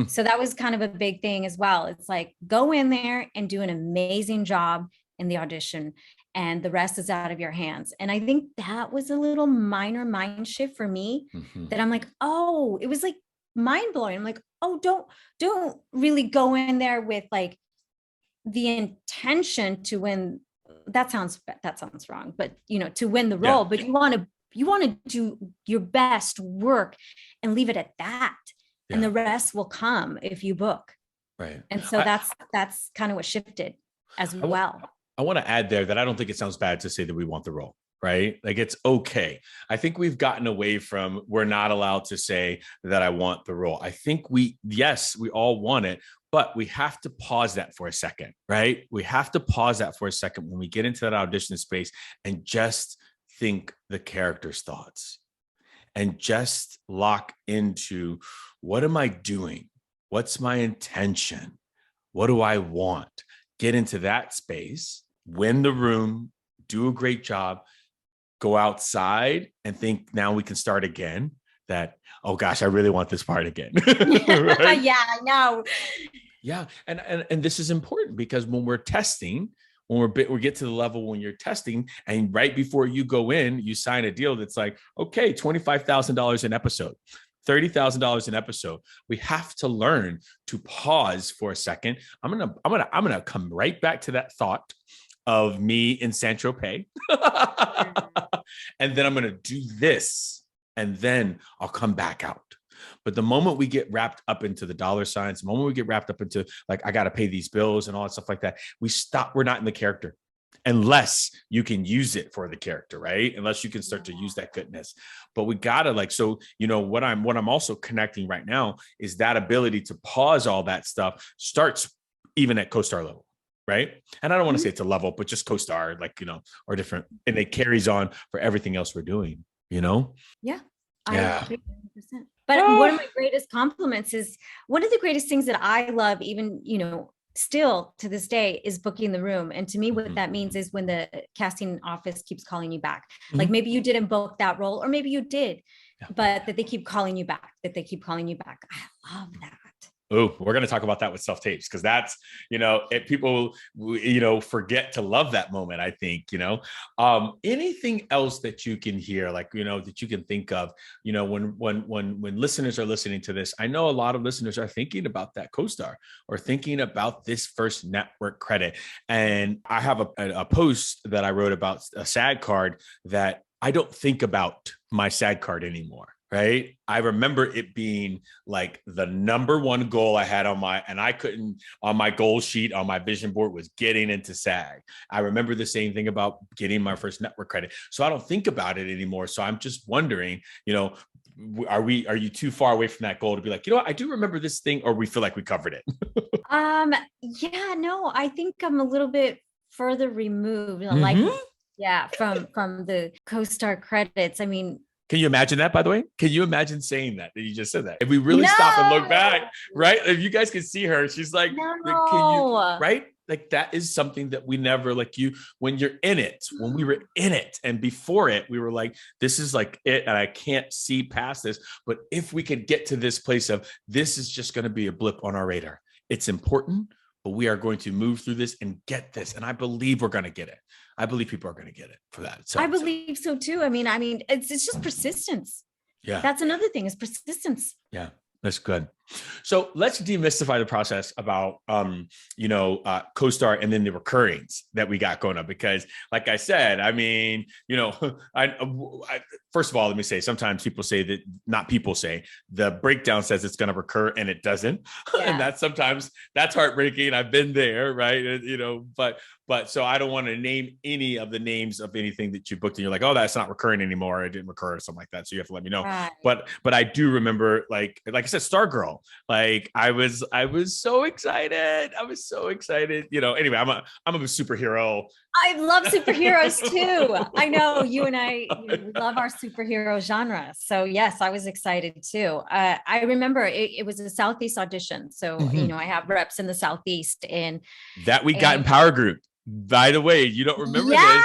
So that was kind of a big thing as well. It's like, go in there and do an amazing job in the audition and the rest is out of your hands. And I think that was a little minor mind shift for me that I'm like, oh, it was like mind blowing. I'm like, oh, don't really go in there with like the intention to win. That sounds wrong, but to win the role, but you want to do your best work and leave it at that. And the rest will come if you book. Right. And so that's kind of what shifted as well. I want to add there that I don't think it sounds bad to say that we want the role, right? Like it's okay. I think we've gotten away from, we're not allowed to say that I want the role. I think we all want it, but we have to pause that for a second, right? We have to pause that for a second when we get into that audition space and just think the character's thoughts and just lock into, what am I doing? What's my intention? What do I want? Get into that space, win the room, do a great job, go outside and think, now we can start again. That, oh gosh, I really want this part again. Right? Yeah, I know. Yeah. And this is important because when we're testing, when we get to the level when you're testing and right before you go in, you sign a deal that's like, okay, $25,000 an episode, $30,000 an episode. We have to learn to pause for a second. I'm going to come right back to that thought of me in Saint-Tropez. And then I'm going to do this and then I'll come back out. But the moment we get wrapped up into the dollar signs, the moment we get wrapped up into like, I got to pay these bills and all that stuff like that, we're not in the character unless you can use it for the character, right? Unless you can start to use that goodness. But we got to what I'm also connecting right now is that ability to pause all that stuff starts even at co-star level. Right. And I don't want to say it's a level, but just co-star, or different. And it carries on for everything else we're doing, Yeah. I agree 100%. But one of my greatest compliments is one of the greatest things that I love, even, still to this day, is booking the room. And to me, what that means is when the casting office keeps calling you back, like maybe you didn't book that role, or maybe you did, but that they keep calling you back, I love that. Oh, we're going to talk about that with self-tapes, because that's, people, forget to love that moment, I think, anything else that you can hear, like, that you can think of, when listeners are listening to this. I know a lot of listeners are thinking about that co-star or thinking about this first network credit. And I have a post that I wrote about a SAG card that I don't think about my SAG card anymore. Right. I remember it being like the number one goal I had on my goal sheet on my vision board was getting into SAG. I remember the same thing about getting my first network credit. So I don't think about it anymore. So I'm just wondering, are you too far away from that goal to be like, I do remember this thing, or we feel like we covered it? Yeah, no, I think I'm a little bit further removed, from the co-star credits. I mean, can you imagine that, by the way? Can you imagine saying that you just said that? If we really stop and look back, right? If you guys can see her, she's like, right? Like, that is something that we never, when you're in it, when we were in it and before it, we were like, this is like it. And I can't see past this. But if we could get to this place of, this is just going to be a blip on our radar. It's important, but we are going to move through this and get this. And I believe we're going to get it. I believe people are going to get it for that. I believe so too. I mean, it's just persistence. Yeah. That's another thing, is persistence. Yeah. That's good. So let's demystify the process about, co-star and then the recurrings that we got going on. Because like I said, I mean, first of all, let me say, sometimes people say that, not people say, the breakdown says it's going to recur and it doesn't. Yeah. And that's heartbreaking. I've been there, right? But so I don't want to name any of the names of anything that you booked and you're like, oh, that's not recurring anymore. It didn't recur or something like that. So you have to let me know. Right. But I do remember, like I said, Stargirl. Like I was so excited. I was so excited. Anyway, I'm a superhero. I love superheroes too. I know you and I love our superhero genre. So yes, I was excited too. I remember it was a Southeast audition. So, I have reps in the Southeast, and that we got in power group. By the way, you don't remember this?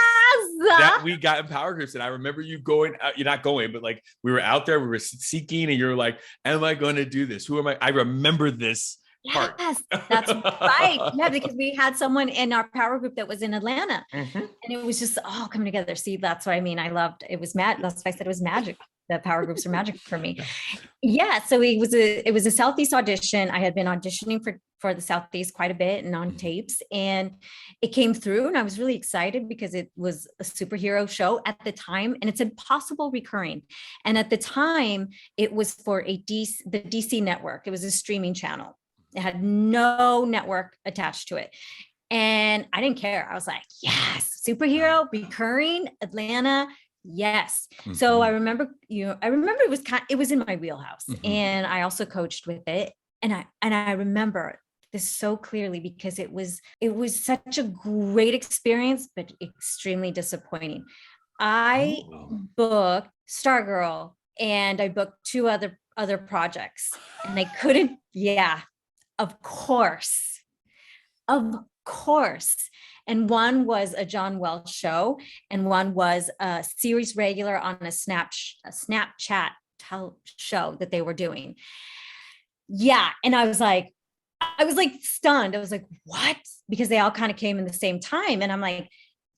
That we got in power groups, and I remember you going out. You're not going, but like we were out there, we were seeking, and you're like, "Am I going to do this? Who am I?" I remember this part. Yes, that's right. Yeah, because we had someone in our power group that was in Atlanta, and it was just all coming together. See, that's what I mean. I loved it. Was mad. That's why I said it was magic. The power groups are magic for me. Yeah. So it was a Southeast audition. I had been auditioning for the Southeast quite a bit and on tapes, and it came through, and I was really excited because it was a superhero show at the time, and it's impossible recurring. And at the time it was for the DC network. It was a streaming channel. It had no network attached to it. And I didn't care. I was like, yes, superhero, recurring, Atlanta. Yes. Mm-hmm. So I remember it was in my wheelhouse, and I also coached with it. And I remember this so clearly because it was such a great experience, but extremely disappointing. I booked Stargirl, and I booked two other projects, and I couldn't. Yeah, of course. And one was a John Welsh show, and one was a series regular on a Snapchat show that they were doing. Yeah. And I was like stunned. I was like, what? Because they all kind of came in the same time. And I'm like,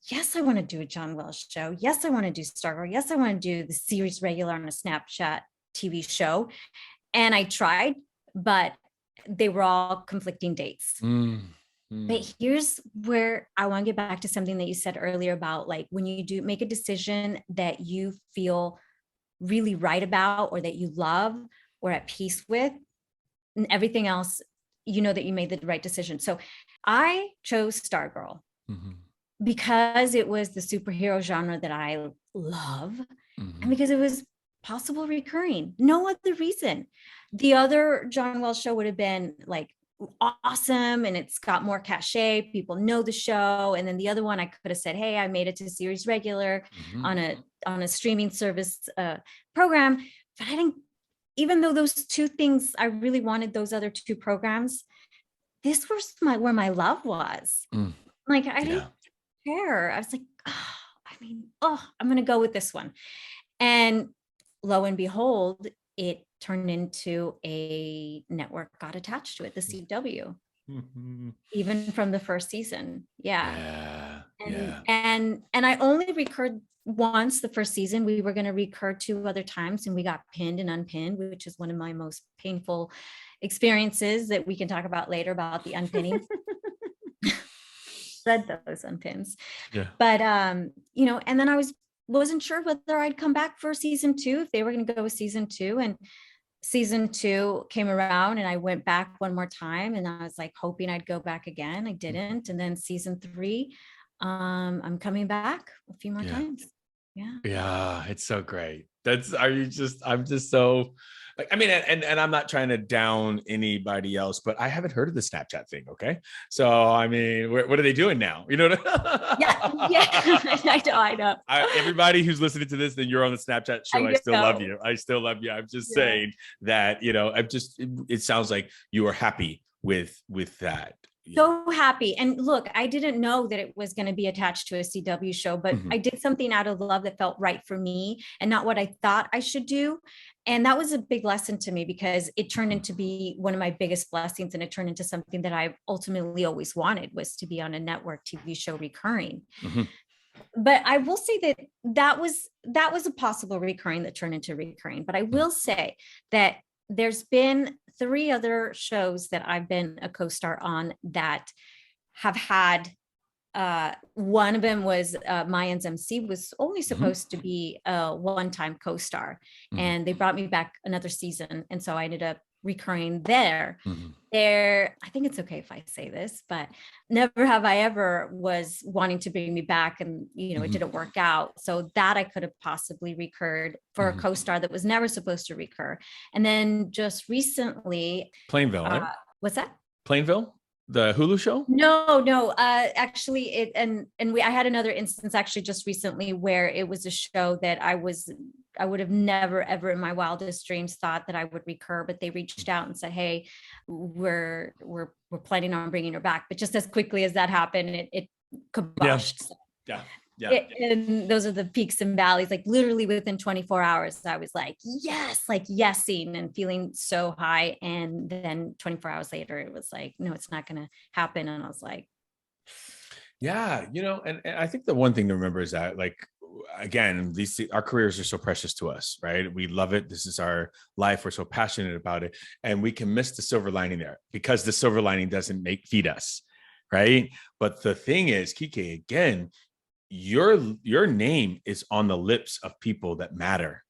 yes, I want to do a John Welsh show. Yes, I want to do Stargirl. Yes, I want to do the series regular on a Snapchat TV show. And I tried, but they were all conflicting dates. But here's where I want to get back to something that you said earlier about, like, when you do make a decision that you feel really right about, or that you love or at peace with, and everything else, that you made the right decision. So I chose Stargirl because it was the superhero genre that I love, and because it was possible recurring. No other reason. The other John Welsh show would have been like awesome, and it's got more cachet, people know the show. And then the other one, I could have said, hey, I made it to series regular on a streaming service program. But I didn't, even though those two things, I really wanted those other two programs, this was where my love was. Like, I didn't care. I was like, I'm gonna go with this one. And lo and behold, it turned into a network, got attached to it, the CW, even from the first season. Yeah. And I only recurred once the first season. We were going to recur 2 other times and we got pinned and unpinned, which is one of my most painful experiences that we can talk about later about the unpinning. Read those unpins. Yeah. But you know, and then I wasn't sure whether I'd come back for season 2, if they were going to go with season 2, and season 2 came around and I went back one more time and I was like hoping I'd go back again. I didn't. And then season 3, I'm coming back a few more times. Yeah, it's so great. I'm just so like, I mean, and I'm not trying to down anybody else, but I haven't heard of the Snapchat thing. Okay. So, I mean, what are they doing now? You know what I know. Everybody who's listening to this, then you're on the Snapchat show. I still love you. I'm just saying that, you know, it sounds like you are happy with that. So happy. And look, I didn't know that it was going to be attached to a CW show, but I did something out of love that felt right for me and not what I thought I should do. And that was a big lesson to me because it turned into be one of my biggest blessings. And it turned into something that I ultimately always wanted, was to be on a network TV show recurring. But I will say that was a possible recurring that turned into recurring. But I will say that there's been 3 other shows that I've been a co-star on that have had, one of them was Mayans MC, was only supposed to be a one-time co-star, and they brought me back another season. And so I ended up recurring there. I think it's okay if I say this, but Never Have I Ever was wanting to bring me back, and you know, it didn't work out. So that I could have possibly recurred for a co-star that was never supposed to recur. And then just recently, Plainville, right? What's that? Plainville, the Hulu show? No. Actually, I had another instance actually just recently where it was a show that I would have never, ever in my wildest dreams thought that I would recur, but they reached out and said, "Hey, we're planning on bringing her back." But just as quickly as that happened, it kaboshed. Yeah. And those are the peaks and valleys. Like literally within 24 hours, I was like, yes, like yesing and feeling so high. And then 24 hours later, it was like, no, it's not going to happen. And I was like, yeah, you know, and I think the one thing to remember is that, like, again, our careers are so precious to us, right? We love it. This is our life. We're so passionate about it. And we can miss the silver lining there because the silver lining doesn't feed us, right? But the thing is, Kikey, again, your name is on the lips of people that matter.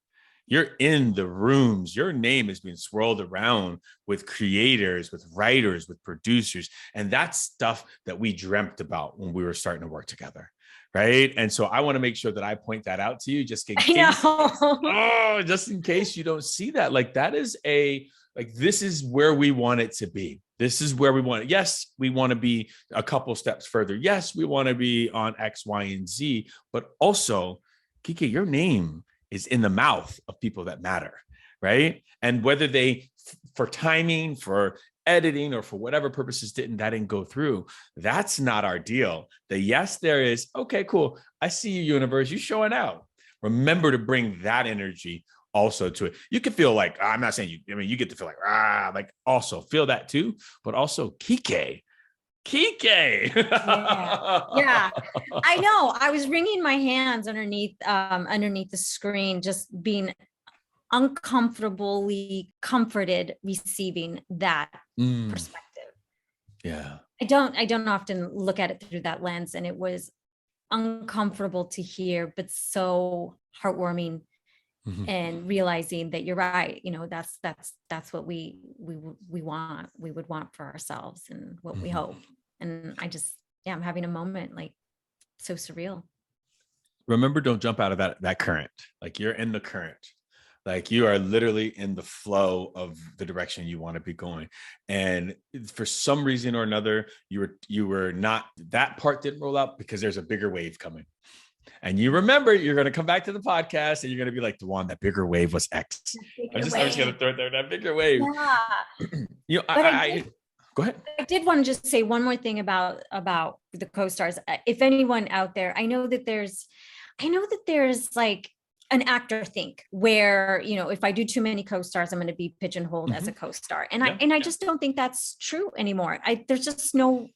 You're in the rooms. Your name is being swirled around with creators, with writers, with producers. And that's stuff that we dreamt about when we were starting to work together. Right. And so I want to make sure that I point that out to you just in case. Just in case you don't see that. Like, that is this is where we want it to be. This is where we want it. Yes, we want to be a couple steps further. Yes, we want to be on X, Y, and Z. But also, Kikey, your name is in the mouth of people that matter, right? And whether they, for timing, for editing, or for whatever purposes that didn't go through, that's not our deal. The yes there is, okay, cool. I see you, universe. You showing out. Remember to bring that energy also to it. You can feel like, I'm not saying you, I mean, you get to feel like also feel that too, but also Kikey. Yeah, I know. I was wringing my hands underneath the screen, just being uncomfortably comforted receiving that perspective. Yeah. I don't often look at it through that lens, and it was uncomfortable to hear, but so heartwarming. And realizing that you're right, you know, that's what we want, we would want for ourselves, and what we hope. And I'm having a moment, like, so surreal. Remember, don't jump out of that current. Like, you're in the current. Like, you are literally in the flow of the direction you want to be going. And for some reason or another, you were not, that part didn't roll out because there's a bigger wave coming. And you remember, you're going to come back to the podcast and you're going to be like, DaJuan, that bigger wave was X. I'm just going to throw it there, that bigger wave. Yeah. Go ahead. I did want to just say one more thing about the co-stars. If anyone out there, I know that there's like an actor think, where, you know, if I do too many co-stars, I'm going to be pigeonholed as a co-star. And I just don't think that's true anymore. There's just no,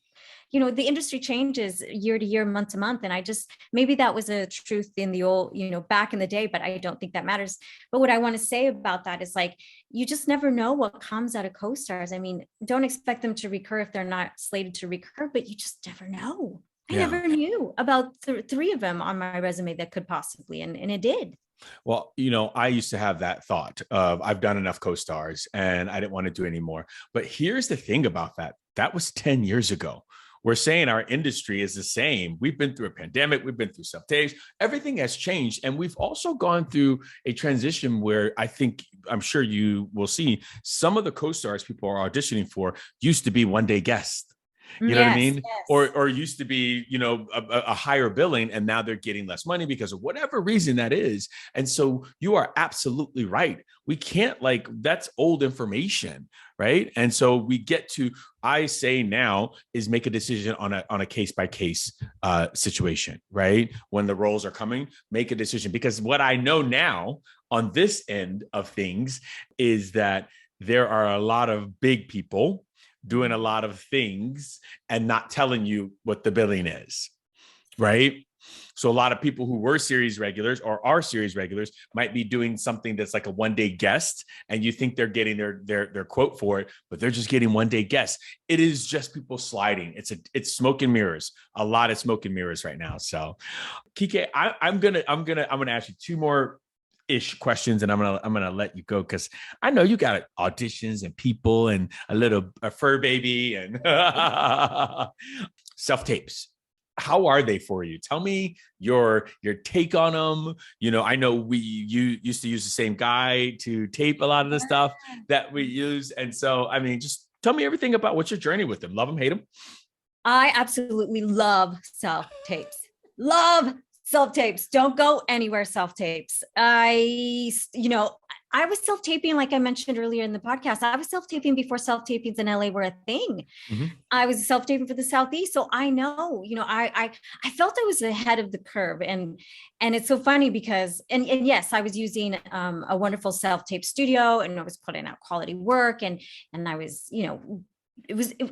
you know, the industry changes year to year, month to month. And maybe that was a truth in the old, you know, back in the day, but I don't think that matters. But what I want to say about that is, like, you just never know what comes out of co-stars. I mean, don't expect them to recur if they're not slated to recur, but you just never know. I never knew about three of them on my resume that could possibly, and it did. Well, you know, I used to have that thought of, I've done enough co-stars and I didn't want to do any more. But here's the thing about that. That was 10 years ago. We're saying our industry is the same. We've been through a pandemic. We've been through self-tapes. Everything has changed. And we've also gone through a transition where I'm sure you will see some of the co-stars people are auditioning for used to be one-day guests. You know what I mean? Yes. Or used to be, you know, a higher billing, and now they're getting less money because of whatever reason that is. And so you are absolutely right. We can't, that's old information, right? And so we get to, I say now, is make a decision on a case-by-case situation, right? When the roles are coming, make a decision. Because what I know now on this end of things is that there are a lot of big people doing a lot of things and not telling you what the billing is, right? So a lot of people who were series regulars or are series regulars might be doing something that's like a one-day guest, and you think they're getting their quote for it, but they're just getting one-day guests. It is just people sliding. It's smoke and mirrors. A lot of smoke and mirrors right now. So, Kikey, I'm gonna ask you two more questions, and I'm gonna let you go, because I know you got auditions and people and a fur baby and self-tapes. How are they for you? Tell me your take on them. You know, I know you used to use the same guy to tape a lot of the stuff that we use, and so I mean, just tell me everything about what's your journey with them. Love them, hate them? I absolutely love self-tapes. Love self-tapes. Don't go anywhere, self-tapes. I was self-taping, like I mentioned earlier in the podcast. I was self-taping before self-tapings in LA were a thing. Mm-hmm. I was self-taping for the Southeast. So I know, you know, I felt I was ahead of the curve. And it's so funny because, and yes, I was using a wonderful self-tape studio, and I was putting out quality work. And I was, you know,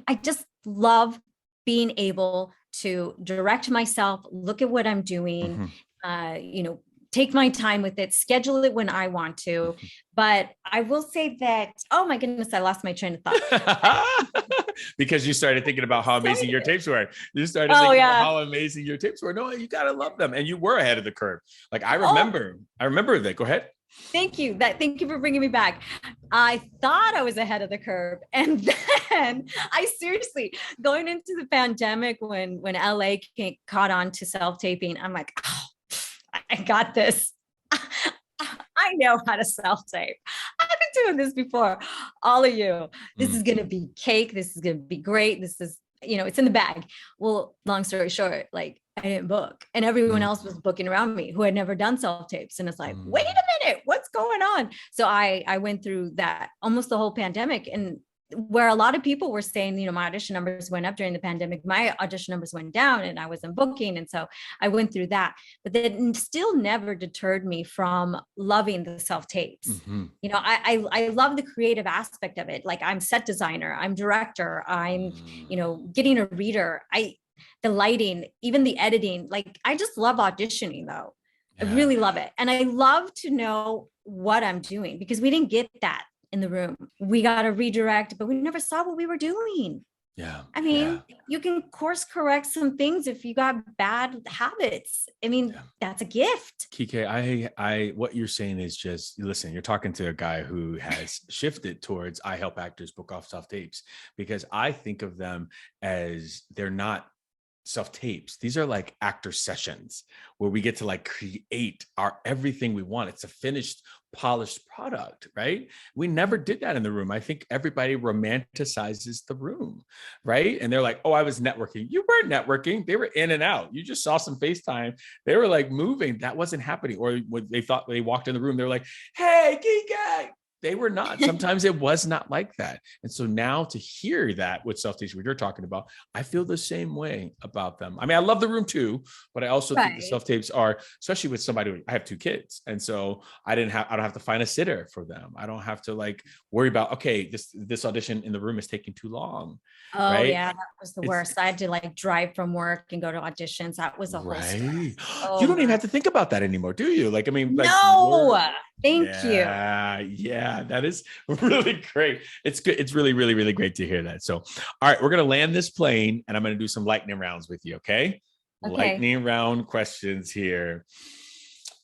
I just love being able to direct myself, look at what I'm doing, you know, take my time with it, schedule it when I want to. But I will say that, oh my goodness, I lost my train of thought. Because you started thinking about how amazing your tapes were. You started thinking about how amazing your tapes were. No, you got to love them. And you were ahead of the curve. Like I remember that. Go ahead. Thank you. Thank you for bringing me back. I thought I was ahead of the curve. And then I seriously, going into the pandemic, when LA caught on to self-taping, I'm like, oh, I got this. I know how to self-tape. I've been doing this before. All of you, this is going to be cake. This is going to be great. This is, you know, it's in the bag. Well, long story short, like I didn't book, and everyone else was booking around me who had never done self-tapes. And it's like, wait a minute, what's going on? So I went through that almost the whole pandemic, and where a lot of people were saying, you know, my audition numbers went up during the pandemic, my audition numbers went down, and I wasn't booking. And so I went through that, but that still never deterred me from loving the self-tapes. You know, I love the creative aspect of it. Like I'm set designer, I'm director, I'm, you know, getting a reader, the lighting, even the editing. Like I just love auditioning though. I really love it. And I love to know what I'm doing, because we didn't get that in the room. We got a redirect, but we never saw what we were doing. Yeah. I mean, you can course correct some things if you got bad habits. I mean, that's a gift. Kikey, I what you're saying is just, listen, you're talking to a guy who has shifted towards, I help actors book off self-tapes, because I think of them as, they're not self-tapes. These are like actor sessions where we get to like create our everything we want. It's a finished, polished product, right? We never did that in the room. I think everybody romanticizes the room, right? And they're like, oh, I was networking. You weren't networking. They were in and out. You just saw some FaceTime. They were like moving. That wasn't happening. Or when they thought they walked in the room, they were like, hey, Kikey, They were not. Sometimes it was not like that. And so now to hear that with self-tapes, what you're talking about, I feel the same way about them. I mean, I love the room too, but I also think the self-tapes are, especially with somebody, I have 2 kids. And so I don't have to find a sitter for them. I don't have to like worry about, okay, this audition in the room is taking too long. Oh right? yeah, that was the worst. I had to like drive from work and go to auditions. That was a whole stress. You don't even have to think about that anymore, do you? Like, I mean, like, no, thank you. Yeah, that is really great. It's good. It's really, really, really great to hear that. So, all right, we're gonna land this plane, and I'm gonna do some lightning rounds with you. Okay. Lightning round questions here.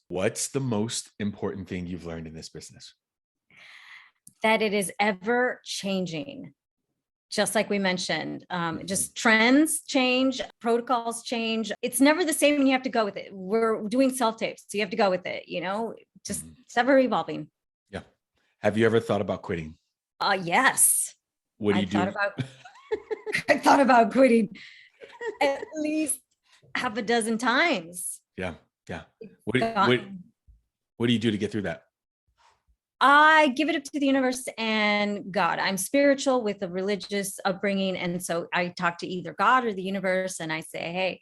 What's the most important thing you've learned in this business? That it is ever changing. Just like we mentioned, just trends change, protocols change. It's never the same when you have to go with it. We're doing self-tapes, so you have to go with it, just it's ever evolving. Yeah. Have you ever thought about quitting? Yes. What do you do? I thought about quitting at least half a dozen times. Yeah. What do you do to get through that? I give it up to the universe and God. I'm spiritual with a religious upbringing. And so I talk to either God or the universe and I say, hey,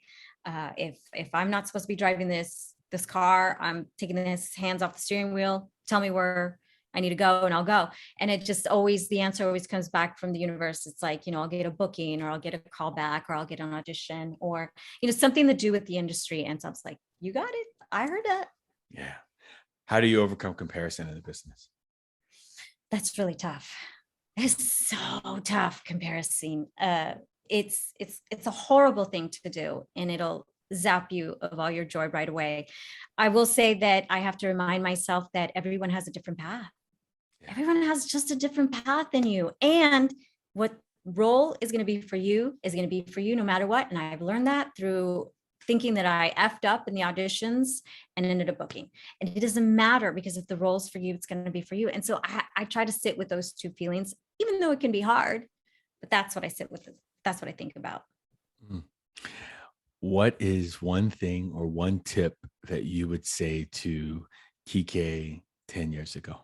if I'm not supposed to be driving this car, I'm taking this hands off the steering wheel, tell me where I need to go and I'll go. And it just always, the answer always comes back from the universe. It's like, I'll get a booking or I'll get a call back or I'll get an audition or, something to do with the industry. And so I was like, you got it. I heard that. Yeah. How do you overcome comparison in the business? That's really tough. It's so tough comparison. It's a horrible thing to do and it'll zap you of all your joy right away. I will say that I have to remind myself that everyone has a different path. Yeah. Everyone has just a different path than you. And what role is going to be for you is going to be for you no matter what. And I've learned that through thinking that I effed up in the auditions and ended up booking. And it doesn't matter because if the role's for you, it's going to be for you. And so I try to sit with those 2 feelings, even though it can be hard, but that's what I sit with. That's what I think about. What is one thing or one tip that you would say to Kikey 10 years ago?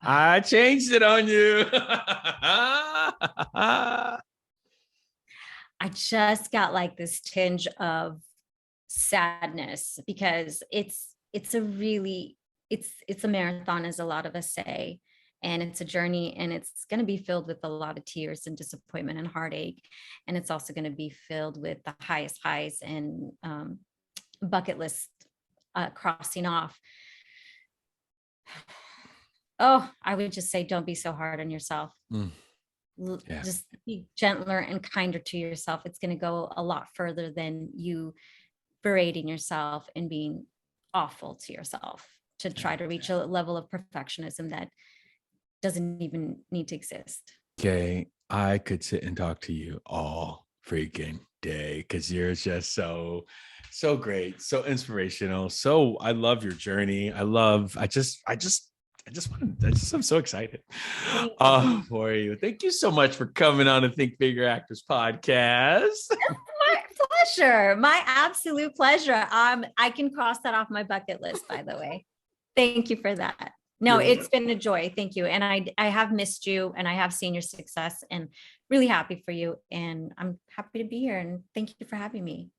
I changed it on you. I just got like this tinge of sadness because it's a marathon, as a lot of us say, and it's a journey and it's going to be filled with a lot of tears and disappointment and heartache. And it's also going to be filled with the highest highs and bucket list crossing off. Oh, I would just say, don't be so hard on yourself. Yeah. Just be gentler and kinder to yourself. It's going to go a lot further than you berating yourself and being awful to yourself to try to reach a level of perfectionism that doesn't even need to exist. Okay, I could sit and talk to you all freaking day because you're just so great, so inspirational. So I love your journey. I'm so excited for you. Thank you so much for coming on the Think Bigger Actors podcast. My pleasure. My absolute pleasure. I can cross that off my bucket list, by the way. Thank you for that. No, it's been a joy. Thank you. And I have missed you and I have seen your success and really happy for you. And I'm happy to be here. And thank you for having me.